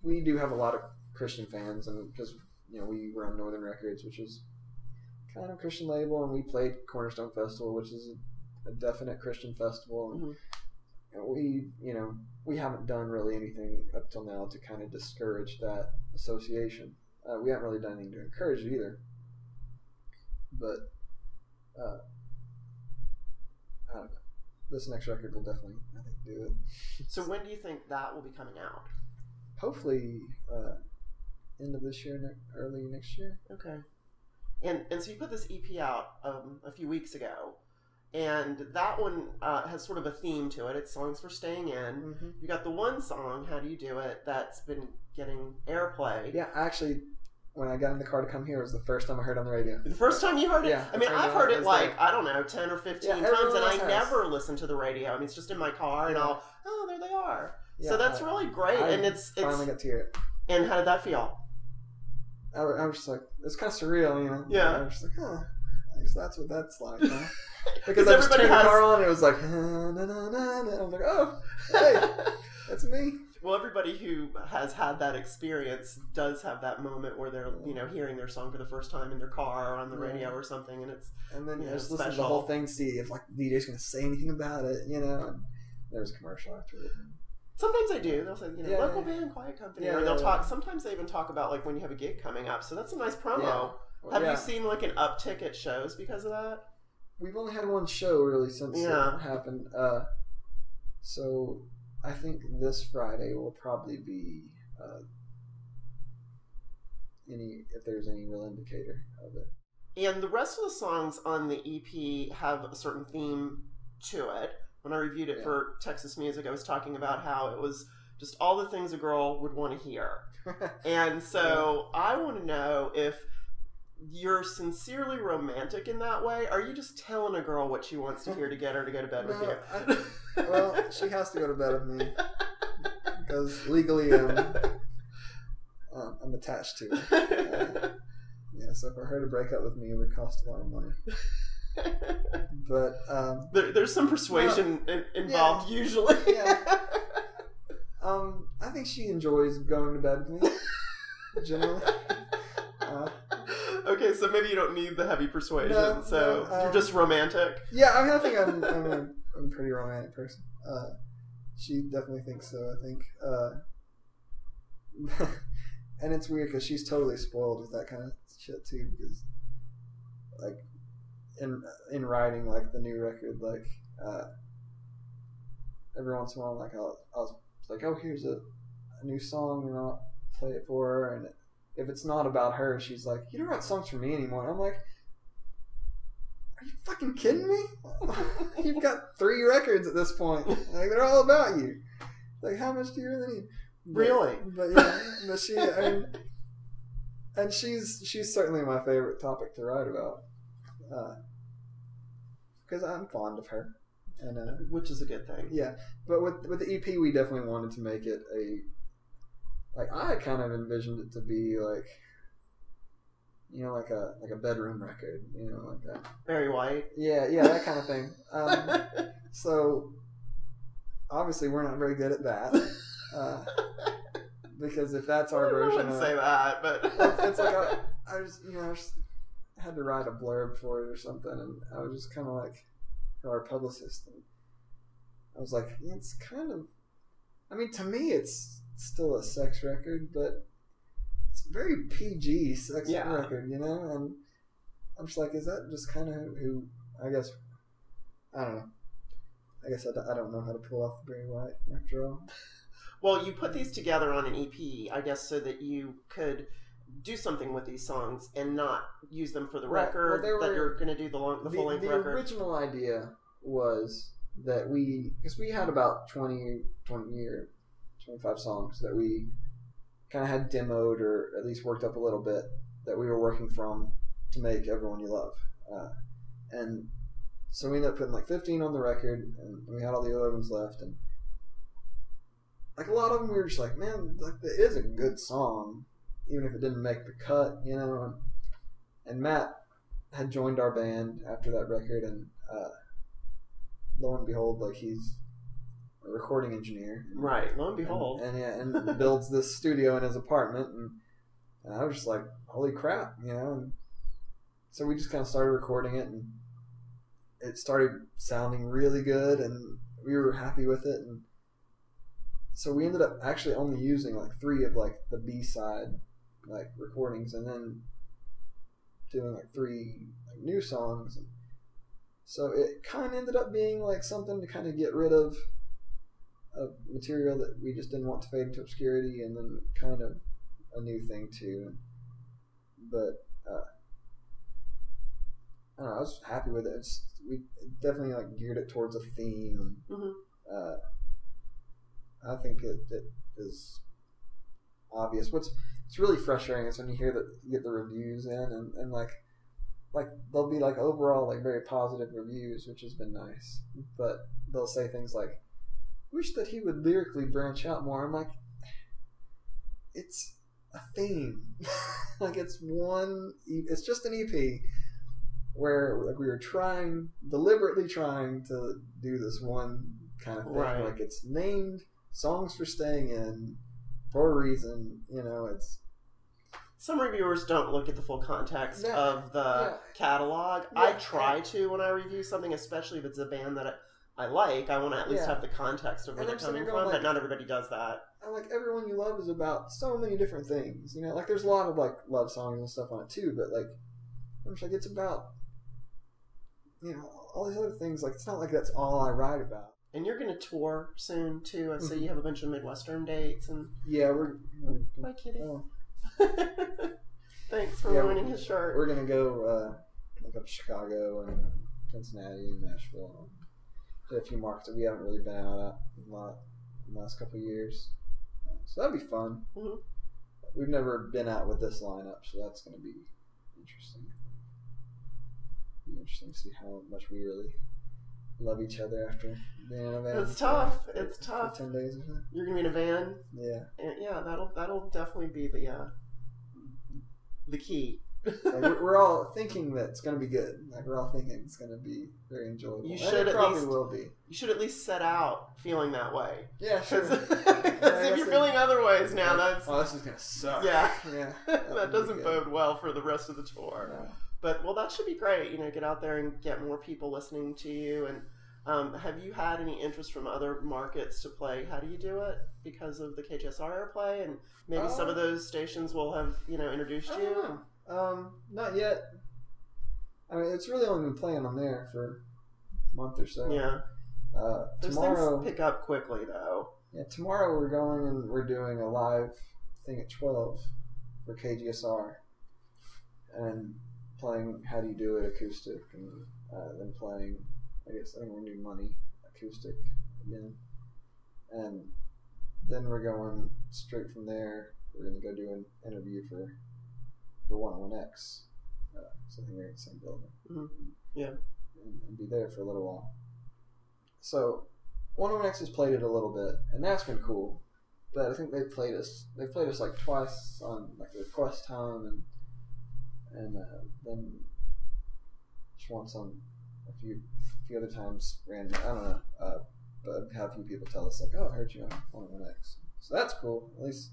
we do have a lot of Christian fans, and because we were on Northern Records, which is kind of a Christian label, and we played Cornerstone Festival, which is a definite Christian festival, and we haven't done really anything up till now to kind of discourage that association. We haven't really done anything to encourage it either, but I don't know. This next record will definitely, I think, do it. So when do you think that will be coming out? Hopefully, end of this year, early next year. Okay. And so you put this EP out a few weeks ago, and that one has sort of a theme to it. It's songs for staying in. Mm-hmm. You got the one song, How Do You Do It, that's been getting airplay. Yeah, actually, when I got in the car to come here, it was the first time I heard it on the radio. The first time you heard it? Yeah. I mean, I've heard it I don't know, 10 or 15 times, and I never listen to the radio. I mean, it's just in my car, and I'll, there they are. Yeah, so that's really great. And it's finally got to hear it. And how did that feel? I was just like, it's kind of surreal, Yeah. I was just like, I guess that's what that's like, huh? Because I just turned the car on and it was like, na, na, na, na. And I was like, oh, hey, that's me. Well, everybody who has had that experience does have that moment where they're, hearing their song for the first time in their car or on the radio or something, and it's then just listen to the whole thing, see if like the DJ's going to say anything about it, And there's a commercial after it. Sometimes they do. They'll say, local band, quiet company. Or they'll talk. Sometimes they even talk about like when you have a gig coming up. So that's a nice promo. Yeah. Well, have you seen like an uptick at shows because of that? We've only had one show really since it happened. So I think this Friday will probably be if there's any real indicator of it. And the rest of the songs on the EP have a certain theme to it. When I reviewed it for Texas Music, I was talking about how it was just all the things a girl would want to hear. And so I want to know if you're sincerely romantic in that way. Are you just telling a girl what she wants to hear to get her to go to bed with you? Well, she has to go to bed with me because legally I'm attached to her. So for her to break up with me, it would cost a lot of money. But there's some persuasion involved usually. I think she enjoys going to bed with me generally. Okay, so maybe you don't need the heavy persuasion. You're just romantic. Yeah, I mean, I think I'm a pretty romantic person. She definitely thinks so. I think, and it's weird because she's totally spoiled with that kind of shit too. Because like. In writing like the new record, like every once in a while, like I'll like, oh, here's a new song, and I'll play it for her, and if it's not about her, she's like, you don't write songs for me anymore. And I'm like, are you fucking kidding me? You've got 3 records at this point. Like they're all about you. Like how much do you really need? Really? But she, I mean, and she's certainly my favorite topic to write about. Because I'm fond of her, and which is a good thing. Yeah, but with the EP, we definitely wanted to make it I kind of envisioned it to be like a bedroom record, like that. Barry White. Yeah, that kind of thing. So obviously we're not very good at that, because if that's our version, I wouldn't say that, but it's like I just had to write a blurb for it or something, and I was just kind of like, for our publicist, and I was like, it's kind of, I mean, to me it's still a sex record, but it's a very PG sex record, and I'm just like, is that just kind of who, I guess, I don't know, I guess I don't know how to pull off the Barry White after all. Well, you put these together on an EP, I guess, so that you could do something with these songs and not use them for the record, that you're going to do the full-length record. The original idea was that because we had about 20 or 25 songs that we kind of had demoed or at least worked up a little bit that we were working from to make Everyone You Love. And so we ended up putting like 15 on the record, and we had all the other ones left. And like a lot of them, we were just like, man, like that is a good song, even if it didn't make the cut, And Matt had joined our band after that record, and lo and behold, like he's a recording engineer. Right. Lo and behold. And builds this studio in his apartment, and I was just like, holy crap, you know. And so we just kind of started recording it, and it started sounding really good, and we were happy with it, and so we ended up actually only using like 3 of like the B-side like recordings, and then doing like 3 like new songs. And so it kind of ended up being like something to kind of get rid of material that we just didn't want to fade into obscurity, and then kind of a new thing too. But I don't know, I was happy with it. We definitely like geared it towards a theme. And, I think it is obvious. What's really frustrating is when you hear that you get the reviews in, and like they'll be like overall like very positive reviews, which has been nice. But they'll say things like, "Wish that he would lyrically branch out more." I'm like, it's a theme. Like it's just an EP where like we were deliberately trying to do this one kind of thing. Right. Like it's named Songs for Staying In for a reason, you know. It's some reviewers don't look at the full context of the catalog. Yeah. I try to when I review something, especially if it's a band that I like. I want to at least have the context of where they're coming from, but not everybody does that. And like Everyone You Love is about so many different things, you know. Like there's a lot of like love songs and stuff on it too, but like I'm just like it's about, you know, all these other things. Like it's not like that's all I write about. And you're going to tour soon too. I see you have a bunch of Midwestern dates, and we're bye, kitty. Oh. Thanks for ruining his shirt. We're gonna go like up to Chicago and Cincinnati and Nashville. A few markets that we haven't really been out at a lot in the last couple of years, so that'd be fun. Mm-hmm. We've never been out with this lineup, so that's going to be interesting. Be interesting to see how much we really love each other after being in a van. It's tough. It's tough. For 10 days or something. You're gonna be in a van. Yeah. And yeah, that'll definitely be the key. We're all thinking that it's gonna be good. Like we're all thinking it's gonna be very enjoyable. You should will be. You should at least set out feeling that way. Yeah, sure. Because if you're feeling other ways now, that's this is gonna suck. Yeah. Yeah. That doesn't bode well for the rest of the tour. No. But that should be great. You know, get out there and get more people listening to you. And have you had any interest from other markets to play? How do you do it? Because of the KGSR airplay, and maybe some of those stations will have introduced you. Not yet. I mean, it's really only been playing on there for a month or so. Yeah. Those Tomorrow things pick up quickly, though. Yeah, tomorrow we're going and we're doing a live thing at 12 for KGSR, and playing How Do You Do It acoustic, and then playing, I think we're doing Money acoustic again, and then we're going straight from there. We're going to go do an interview for 101X, so I think we're in the same building. Mm-hmm. Yeah, and be there for a little while. So 101X has played it a little bit, and that's been cool. But I think they've played us like twice on like the request time, and then just once on a few other times random. I don't know, but I've had a few people tell us like, "Oh, I heard you on 101X," so that's cool. At least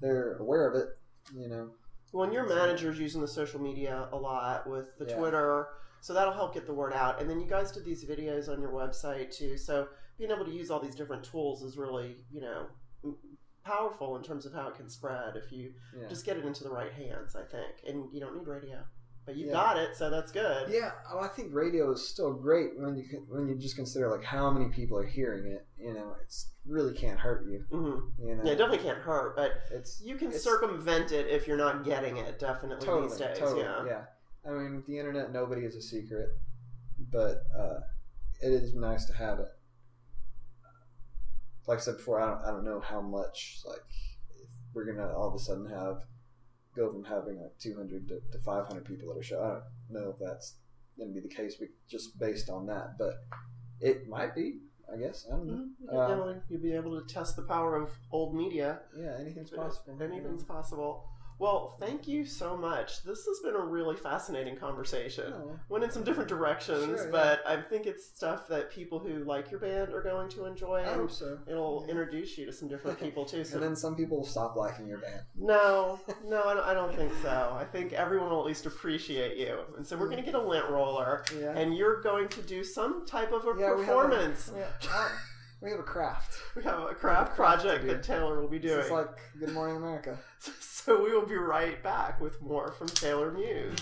they're aware of it, you know. Well, and your manager's using the social media a lot with the Twitter, so that'll help get the word out. And then you guys did these videos on your website too, so being able to use all these different tools is really, powerful in terms of how it can spread if you just get it into the right hands, I think. And you don't need radio, but you've got it, so that's good. Yeah, well, I think radio is still great when you just consider like how many people are hearing it. It's really can't hurt you. Mm-hmm. Yeah, it definitely can't hurt, but you can circumvent it if you're not getting it. Definitely these days. Totally, yeah. I mean, with the internet, nobody is a secret, but it is nice to have it. Like I said before, I don't know how much, like, if we're gonna all of a sudden go from having like 200 to 500 people at a show. I don't know if that's gonna be the case, just based on that, but it might be. I guess I don't know. You'll be able to test the power of old media. Yeah, anything's possible. Anything's possible. Well, thank you so much. This has been a really fascinating conversation. Oh. Went in some different directions, Sure, but I think it's stuff that people who like your band are going to enjoy. I hope so. It'll introduce you to some different people too. So. And then some people will stop liking your band. No, I don't think so. I think everyone will at least appreciate you. And so we're going to get a lint roller, and you're going to do some type of a performance. We have a craft. We have a craft project that Taylor will be doing. It's like Good Morning America. So we will be right back with more from Taylor Muse.